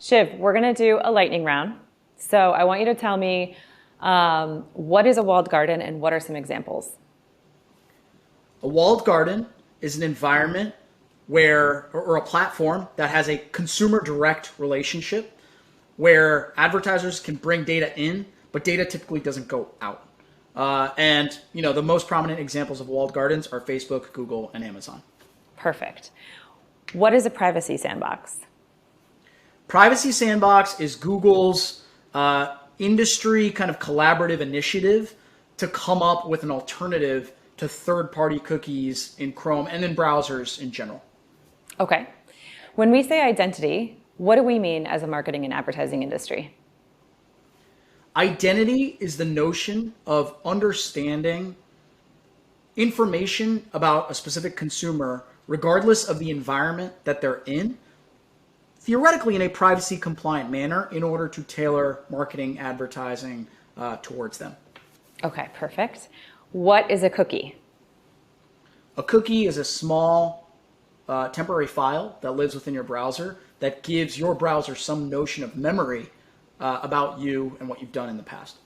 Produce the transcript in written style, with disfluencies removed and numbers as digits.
Shiv, we're going to do a lightning round. So I want you to tell me what is a walled garden and what are some examples? A walled garden is an environment where, or a platform that has a consumer direct relationship where advertisers can bring data in, but data typically doesn't go out. And the most prominent examples of walled gardens are Facebook, Google, and Amazon. Perfect. What is a privacy sandbox? Privacy Sandbox is Google's industry kind of collaborative initiative to come up with an alternative to third-party cookies in Chrome and in browsers in general. Okay. When we say identity, what do we mean as a marketing and advertising industry? Identity is the notion of understanding information about a specific consumer, regardless of the environment that they're in, theoretically in a privacy compliant manner in order to tailor marketing advertising towards them. Okay, perfect. What is a cookie? A cookie is a small temporary file that lives within your browser that gives your browser some notion of memory about you and what you've done in the past.